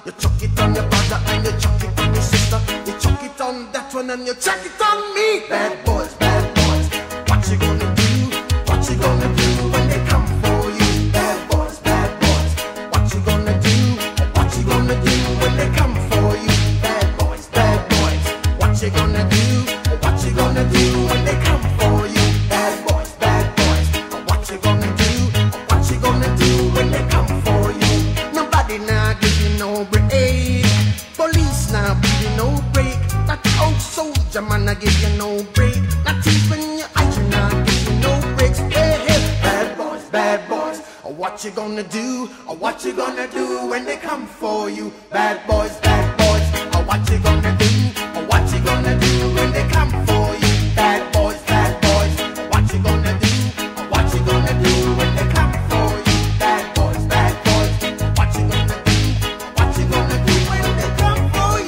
You chuck it on your brother and you chuck it on your sister. You chuck it on that one and you chuck it on me. Bad boys, what you gonna do? What you gonna do when they come for you? Bad boys, what you gonna do? What you gonna do when they come for you? Bad boys, what you gonna do? What you gonna do when they come for you? Bad boys, what you gonna do? What you gonna do when they come for you? Nobody now give you no break. Police now give you no break. That old soldier man I give you no break. Not even your eyes now give you no breaks. Hey, hey, bad boys, what you gonna do? What you gonna do when they come for you? Bad boys, what you gonna do? What you gonna do when they come for you? Bad boys, what you gonna do? What you gonna do when they come for you? Bad boys, what you gonna do? What you gonna do when they come for you?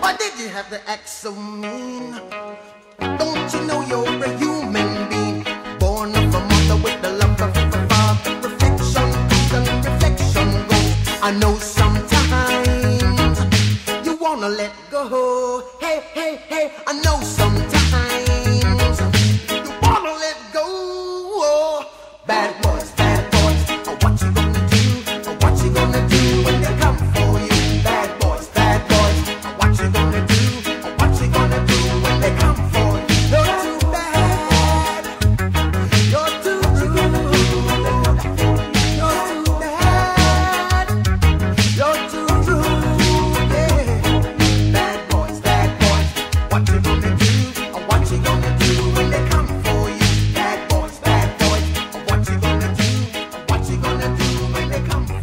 Why did you have to act so mean? Don't you know you're a human being, born of a mother with the love of a father? Reflection comes and reflection goes. I know sometimes you wanna let go. Hey, I know sometimes you wanna let go. Bad boys, what you gonna do? What you gonna do when they come for you? Bad boys, what you gonna do? What you gonna do when they come for you? You're too bad. You're too rude. You're too bad. You're too rude. Yeah. Bad boys, what you gonna do? What you gonna do when they come for you? Bad boys, what you gonna do? What you gonna do when they come for you?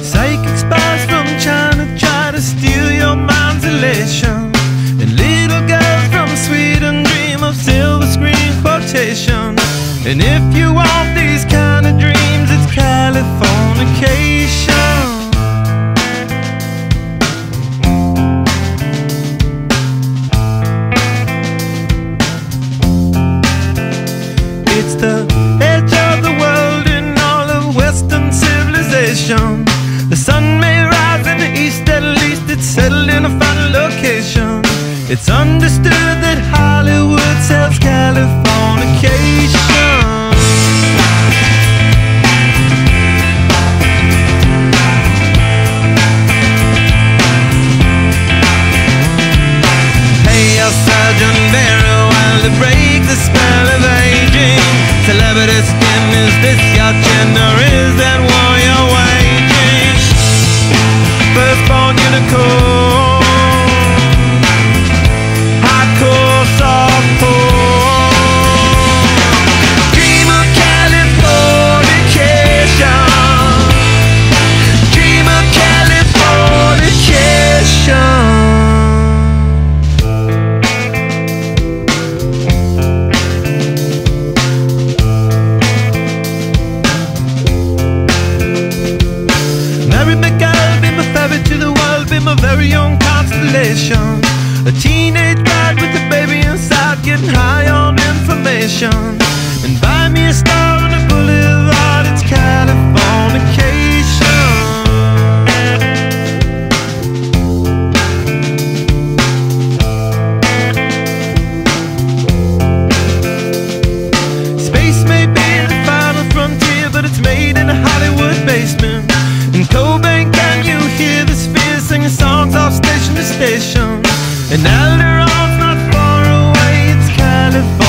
Psychic spies from China try to steal your mind's elation, and little girls from Sweden dream of silver screen quotation. And if you want these kind of dreams, it's Californication. It's the edge of the world in all of Western civilization. The sun may rise in the east, at least it's settled in a final location. It's understood that Hollywood sells Californication. Pay your surgeon very well to break the spell of aging. Celebrity skin, is this your gender? Is that war you're waging? Firstborn unicorn, hardcore softcore. Dream of Californication. Dream of Californication. population. A teenage bride with a baby inside, getting high on information. And buy me a star on the boulevard, it's Californication. Space may be the final frontier, but it's made in a Hollywood basement. In Cobain, can you hear the spheres singing songs off station to station? And Alderon's not far away, it's California.